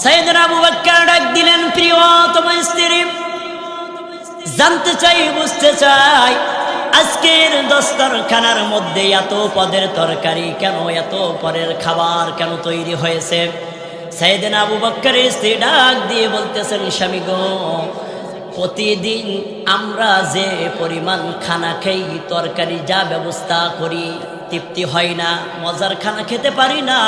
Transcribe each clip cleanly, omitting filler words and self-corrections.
সাইয়েদনা আবু বকর ডাক দিলেন, প্রিয়তম স্ত্রী, জানতে চাই, বুঝতে চাই, আজকের দস্তরখানার মধ্যে এত পদের তরকারি কেন, এত পরের খাবার কেন তৈরি হয়েছে? সাইয়েদনা আবু বকরের স্ত্রী ডাক দিয়ে বলতেছেন, স্বামী গো, প্রতিদিন আমরা যে পরিমাণ খানা খাই, তরকারি যা ব্যবস্থা করি, তৃপ্তি হয় না, মজার খানা খেতে পারি না।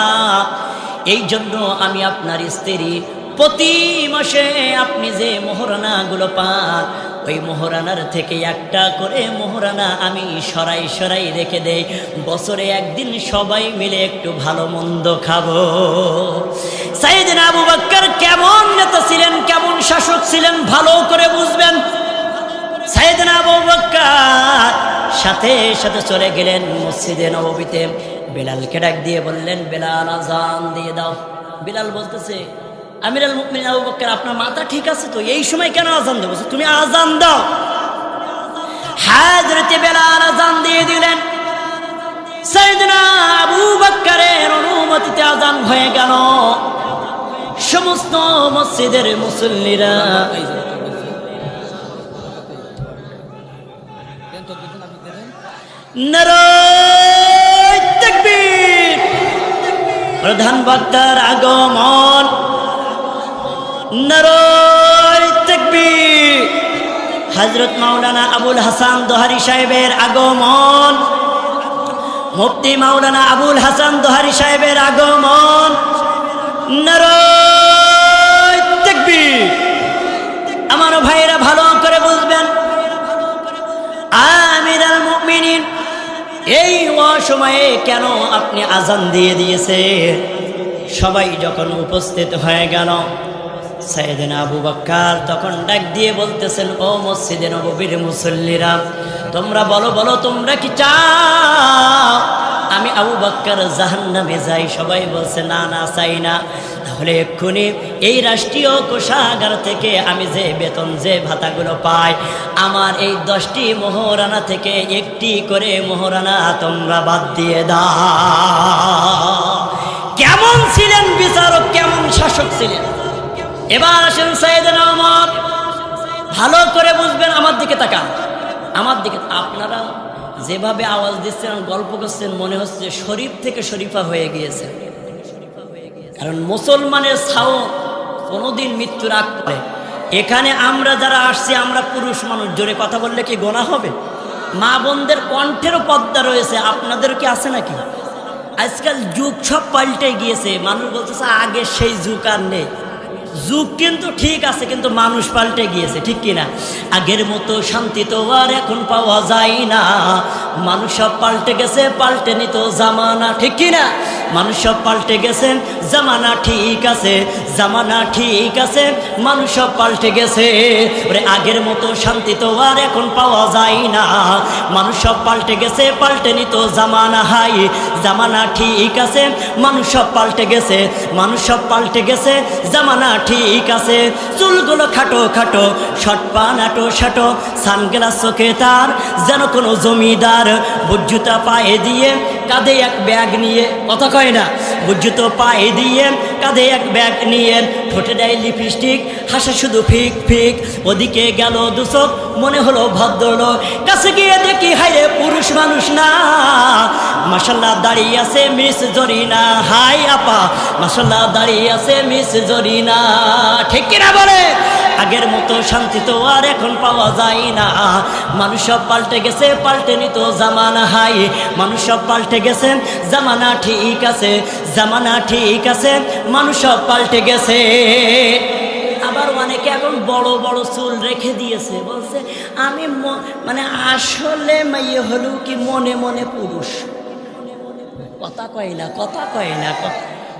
এই জন্য আমি আপনার স্ত্রী, প্রতি মাসে আপনি যে মোহরানাগুলো পান, ওই মোহরানার থেকে একটা করে মোহরানা আমি সরাই সরাই রেখে দেই। বছরে একদিন সবাই মিলে একটু ভালো মন্দ খাবো। সাইয়েদনা আবু বকর কেমন নেতা ছিলেন, কেমন শাসক ছিলেন, ভালো করে বুঝবেন। সাইয়েদনা আবু বকর সাথে সাথে চলে গেলেন মসজিদে নববীতে। বেলালকে ডাক দিয়ে বললেন, বেলাল আজান দিয়ে দাও। বেলাল বলতেছে, আমিরুল মুমিনিন আবু বকর, আপনার মাথা ঠিক আছে তো? এই সময় কেন আজান দেবো? তুমি আজান দাও। হযরত বেলাল আজান দিয়ে দিলেন। সাইয়েদনা আবু বকরের অনুমতিতে আজান হয়ে গেল। সমস্ত মসজিদের মুসল্লিরা নারায়ে তাকবীর, প্রধান বক্তার আগমন, নারায়ে তাকবীর, হযরত মাওলানা আবুল হাসান দোহারি সাহেবের আগমন, মুফতি মাওলানা আবুল হাসান দোহারি সাহেবের আগমন, নারায়ে তাকবীর। আমার ভাইরা ভালো করে বুঝবেন, আমিরুল মুমিনিন এই অসময়ে কেন আপনি আজান দিয়ে দিয়েছে? সবাই যখন উপস্থিত হয়ে গেল, সাইয়েদনা আবু বকর তখন ডাক দিয়ে বলতেছেন, ও মসজিদে নববীর মুসল্লিরা, তোমরা বলো বলো, তোমরা কি চাও আমি আবু বকর জাহান্নামে যাই? সবাই বলছে, না না, চাই না। তাহলে এক্ষুনি এই রাষ্ট্রীয় কোষাগার থেকে আমি যে বেতন, যে ভাতাগুলো পাই, আমার এই 10টি মোহরানা থেকে একটি করে মোহরানা তোমরা বাদ দিয়ে দাও। কেমন ছিলেন বিচারক, কেমন শাসক ছিলেন! এবার আসেন সাইয়েদনা ওমর, ভালো করে বুঝবেন, আমার দিকে তাকান, আমার দিকে। আপনারা যেভাবে আওয়াজ দিচ্ছেন, গল্প করছেন, মনে হচ্ছে শরীফ থেকে শরীফা হয়ে গিয়েছে। কারণ মুসলমানের সাউন্ড কোনোদিন মৃত্যুর আগ করে। এখানে আমরা যারা আসছি, আমরা পুরুষ মানুষ, জোরে কথা বললে কি গোনা হবে? মা বোনদের কণ্ঠেরও পর্দা রয়েছে, আপনাদের কি আছে নাকি? আজকাল যুগ সব পাল্টে গিয়েছে। মানুষ বলতেছে আগে সেই যুগ আর নেই। যুগ কিন্তু ঠিক আছে, কিন্তু মানুষ পাল্টে গিয়েছে, ঠিক কিনা? আগের মতো শান্তি তো আর এখন পাওয়া যায় না। মানুষ সব পাল্টে গেছে, পাল্টে নিত জামানা, ঠিক কিনা? মানুষ সব পাল্টে গেছে, জামানা ঠিক আছে, জামানা ঠিক আছে, মানুষ সব পাল্টে গেছে। ওরে আগের মতো শান্তি তো আর এখন পাওয়া যায় না। মানুষ সব পাল্টে গেছে, পাল্টে নিত জামানা হাই, জামানা ঠিক আছে, মানুষ সব পাল্টে গেছে, মানুষ সব পাল্টে গেছে, জামানা ঠিক আছে। চুলগুলো খাটো খাটো, শর্ট পা নাটো শাটো, সানগ্লাস চোখে তার, যেন কোনো জমিদার। বুঝজুতা পায়ে দিয়ে, কাঁধে এক ব্যাগ নিয়ে, কথা কয় না, বুঝজুতো পায়ে দিয়ে, কাঁধে এক ব্যাগ নিয়ে, ঠোঁটে দেয় লিপস্টিক, হাসে শুধু ফিক ফিক। ওদিকে গেল দুচোখ, মনে হলো ভদ্রলোক। কাছে গিয়ে দেখি, হাইরে পুরুষ মানুষ না। মাশাআল্লাহ দাঁড়িয়ে আছে মিস জরিনা, হাই আপা, মাশাআল্লাহ দাঁড়িয়ে আছে মিস জরিনা, ঠিক কিনা বলে? আগের মতো শান্তি তো আর এখন পাওয়া যায় না। মানুষ সব পাল্টে গেছে, পাল্টে নিত জামানা হাই, মানুষ সব পাল্টে গেছে, জামানা ঠিক আছে, জামানা ঠিক আছে, মানুষ সব পাল্টে গেছে। আবার অনেকে এখন বড় বড় চুল রেখে দিয়েছে, বলছে আমি মানে আসলে মাইয়ে হলেও কি মনে মনে পুরুষ। কথা কয় না, কথা কয় না।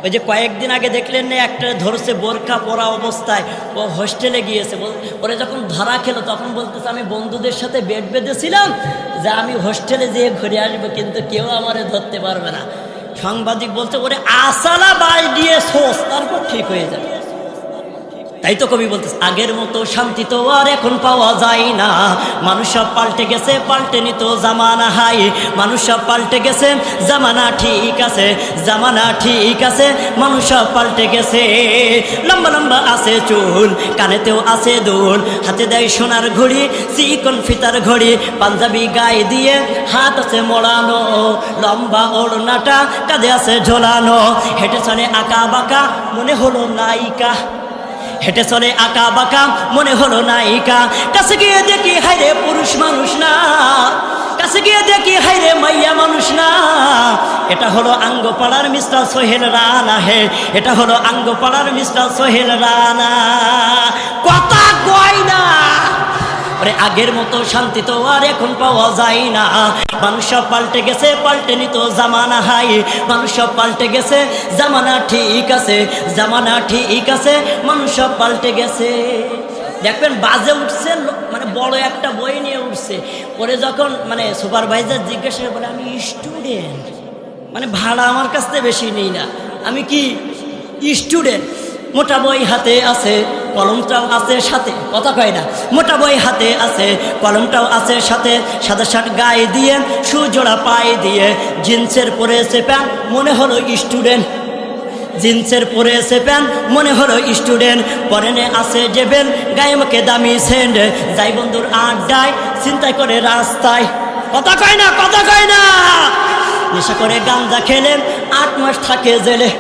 ওই যে কয়েকদিন আগে দেখলেন না, একটা ধরছে বোরকা পরা অবস্থায়, ও হোস্টেলে গিয়েছে। ওরা যখন ধরা খেলো, তখন বলতেছে আমি বন্ধুদের সাথে বেড বেঁধেছিলাম যে আমি হোস্টেলে যেয়ে ঘুরে আসবো, কিন্তু কেউ আমারে ধরতে পারবে না। সাংবাদিক বলছে ওরে আসালা বাই দিয়ে সোস, তারপর ঠিক হয়ে যাবে। তাই তো কবি বলতেছে, আগের মতো শান্তি তো আর এখন পাওয়া যায় না, মানুষ সব পাল্টে গেছে, পাল্টেনি তো জামানা হাই, মানুষ সব পাল্টে গেছে, জামানা ঠিক আছে, জামানা ঠিক আছে, মানুষ সব পাল্টে গেছে। লম্বা লম্বা আছে চুল, কানেতেও আছে দুল, হাতে দেয় সোনার ঘড়ি, চিকন ফিতার ঘড়ি, পাঞ্জাবি গায়ে দিয়ে হাত আছে মোড়ানো, লম্বা ওড়নাটা কাঁধে আছে ঝোলানো, হেঁটে চলে আঁকা বাঁকা মনে হলো নায়িকা, হেঁটে চলে আঁকা বাঁকা মনে হলো নায়িকা, কাছে গিয়ে দেখি হায়রে পুরুষ মানুষ না, কাছে গিয়ে দেখি হায়রে মাইয়া মানুষ না, এটা হলো আঙ্গপাড়ার মিস্টার সোহেল রানা, হে এটা হলো আঙ্গপাড়ার মিস্টার সোহেল রানা। কথা কয় না, আগের মতো শান্তি তো আর এখন পাওয়া যায় না, মানুষ সব পাল্টে গেছে, পাল্টেনি তো জামানা হাই, মানুষ সব পাল্টে গেছে, জামানা ঠিক আছে, জামানা ঠিক আছে, মানুষ সব পাল্টে গেছে। দেখবেন বাজে উঠছে, মানে বড় একটা বই নিয়ে উঠছে, পরে যখন মানে সুপারভাইজার জিজ্ঞাসা করে, আমি স্টুডেন্ট, মানে ভাড়া আমার কাছ থেকে বেশি নেই না, আমি কি স্টুডেন্ট, মোটা বই হাতে আছে, কলমটাও আছে সাথে, কথা কয় না, মোটা বই হাতে আছে, কলমটাও আছে সাথে, সাদা শার্ট গায়ে দিয়ে, সুজোড়া পায়ে দিয়ে, জিন্সের পরেছে প্যান্ট, মনে হলো স্টুডেন্ট, জিন্সের পরেছে প্যান্ট, মনে হলো স্টুডেন্ট, পরেনে আছে জেবেল, গায়ে মুখে দামি সেন্ট, যাই বন্ধুর আড্ডায়, চিন্তায় করে রাস্তায়, কথা কয় না, কথা কয় না, নেশা করে গাঞ্জা খেলে 8 মাস থাকে জেলে,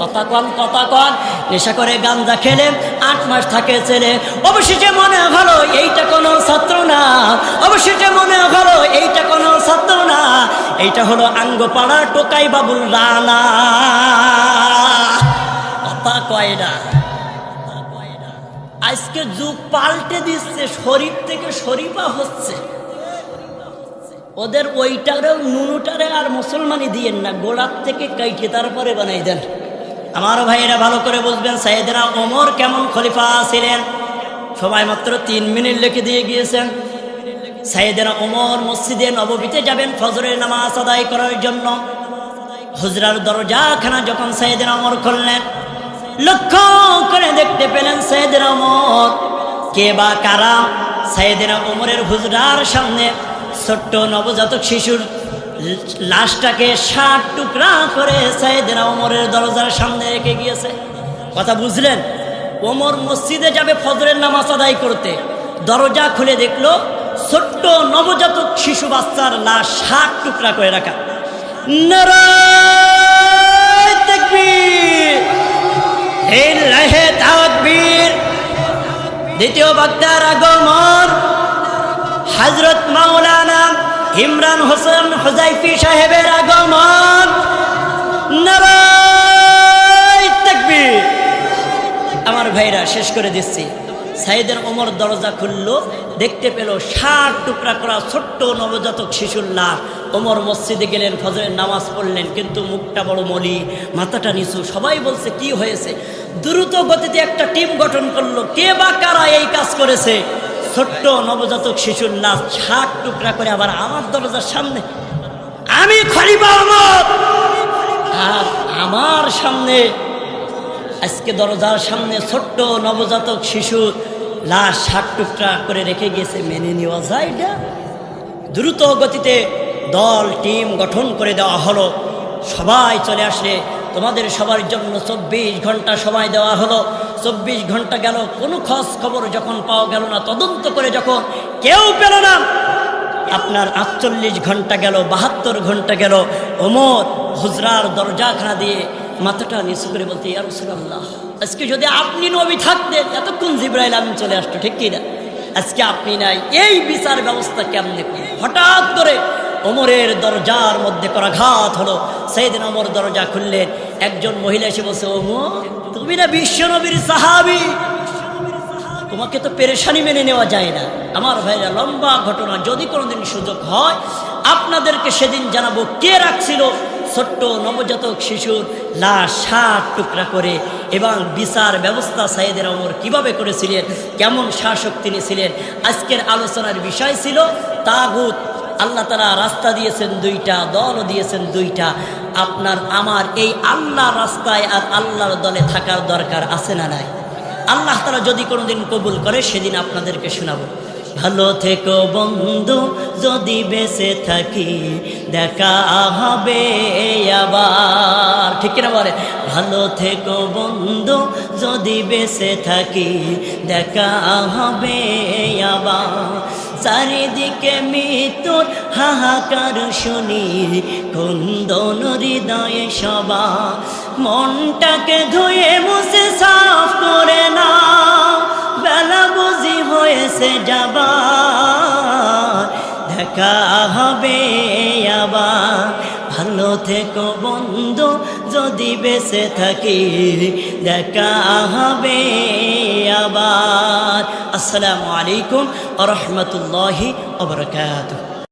কথা কন, কথা কন, নেশা করে গাঞ্জা খেলে 8 মাস থাকে ছেলে, অবশেষে মনে হলো এইটা কোনো ছাত্র না, অবশেষে মনে হলো এইটা কোনো ছাত্র না, এইটা হলো আঙ্গপাড়ার টোকাই বাবুল রানা। কথা কয় না, আজকে যুগ পাল্টে দিচ্ছে, শরীফ থেকে শরীফা হচ্ছে, ওদের ওইটারেও নুনুটারে আর মুসলমানি দিয়েন না, গোড়ার থেকে কাইটে তারপরে বানাই দেন। আমার ভাইয়েরা ভালো করে বুঝবেন, সাইয়েদনা ওমর কেমন খলিফা ছিলেন, সবাই মাত্র 3 মিনিট লিখে দিয়ে গিয়েছেন। সাইয়েদনা ওমর মসজিদে নববীতে যাবেন ফজরের নামাজ আদায় করার জন্য, হুজরার দরজাখানা যখন সাইয়েদনা ওমর খুললেন, লক্ষ্য করে দেখতে পেলেন সাইয়েদনা ওমর, কে বা কারা, সাইয়েদনা ওমরের হুজরার সামনে ছোট্ট নবজাতক শিশুর লাশটাকে 60 টুকরা করে সাইয়েদনা ওমরের দরজার সামনে রেখে গিয়েছে। কথা বুঝলেন? ওমর মসজিদে যাবে ফজরের নামাজ আদায় করতে, দরজা খুলে দেখলো ছোট্ট নবজাতক শিশু বাচ্চার লাশ 60 টুকরা করে রাখা। নারায়ে তাকবীর, লিল্লাহি তাকবীর। দ্বিতীয় বক্তার আগমন, হযরত মাওলানা ইমরান হোসেন হুজাইফি সাহেবের আগমন। নারায়ে তাকবীর। আমার ভাইরা শেষ করে দিচ্ছি, সাইয়েদনা ওমর দরজা খুললো, দেখতে পেল 60 টুকরা করা ছোট্ট নবজাতক শিশুর লাশ। ওমর মসজিদে গেলেন, ফজরের নামাজ পড়লেন, কিন্তু মুখটা বড় মলি, মাথাটা নিচু। সবাই বলছে কি হয়েছে? দ্রুত গতিতে একটা টিম গঠন করলো, কে বা কারা এই কাজ করেছে? ছোট্ট নবজাতক শিশুর লাশ 60 টুকরা করে আবার আমার দরজার সামনে, আমি খলিফা ওমর, আর আমার সামনে আজকে দরজার সামনে ছোট্ট নবজাতক শিশুর লাশ 60 টুকরা করে রেখে গিয়েছে। মেনে নেওয়া যায় না? দ্রুত গতিতে দল টিম গঠন করে দেওয়া হলো, সবাই চলে আসলে তোমাদের সবার জন্য 24 ঘন্টা সময় দেওয়া হলো। 24 ঘন্টা গেল, কোনো খোঁজ খবর যখন পাওয়া গেল না, তদন্ত করে যখন কেউ পেল না, আপনার 48 ঘন্টা গেল, 72 ঘন্টা গেল। ওমর হুজরার দরজাখানা দিয়ে মাথাটা নিচু করে বলতে, ইয়া রাসূলুল্লাহ, আজকে যদি আপনি নবী থাকতেন এতক্ষণ জিবরাইল আমিন চলে আসতো, ঠিক কি না? আজকে আপনি নাই, এই বিচার ব্যবস্থা কেমনে? হঠাৎ করে ওমরের দরজার মধ্যে করাঘাত হলো। সাইয়েদনা ওমর দরজা খুললেন, একজন মহিলা এসে বলছে, ওমর তুমি না বিশ্ব নবীর সাহাবী, তোমাকে তো পেরেশানি মেনে নেওয়া যায় না। আমার ভাইরা, লম্বা ঘটনা, যদি কোনোদিন সুযোগ হয় আপনাদেরকে সেদিন জানাবো কে রাখছিল ছোট্ট নবজাতক শিশুর লাশ 60 টুকরা করে, এবং বিচার ব্যবস্থা সাইয়েদনা ওমর কিভাবে করেছিলেন, কেমন শাসক তিনি ছিলেন। আজকের আলোচনার বিষয় ছিল তাগুত। আল্লাহ তাআলা রাস্তা দিয়েছেন 2টা, দলও দিয়েছেন 2টা। আপনার আমার এই আল্লাহর রাস্তায় আর আল্লাহর দলে থাকার দরকার আছে না নাই? আল্লাহ তাআলা যদি কোনোদিন কবুল করে সেদিন আপনাদেরকে শোনাবো। ভালো থেকো বন্ধু যদি বেঁচে থাকি, দেখা হবে আবার। ঠিক কিনা বলে? ভালো থেকো বন্ধু যদি বেঁচে থাকি, দেখা হবে আবার। চারিদিকে মৃত্যুর হাহাকার শুনি, কুন্দন হৃদয়ে সবা। মনটাকে ধুয়ে মুছে সাফ করে না, বেলা বুঝি হয়েছে যাবার, দেখা হবে আবার। ভালো থেকো বন্ধু যদি বেঁচে থাকি, দেখা হবে আবার। আসসালামু আলাইকুম ওয়া রাহমাতুল্লাহি ওয়া বারাকাতুহু।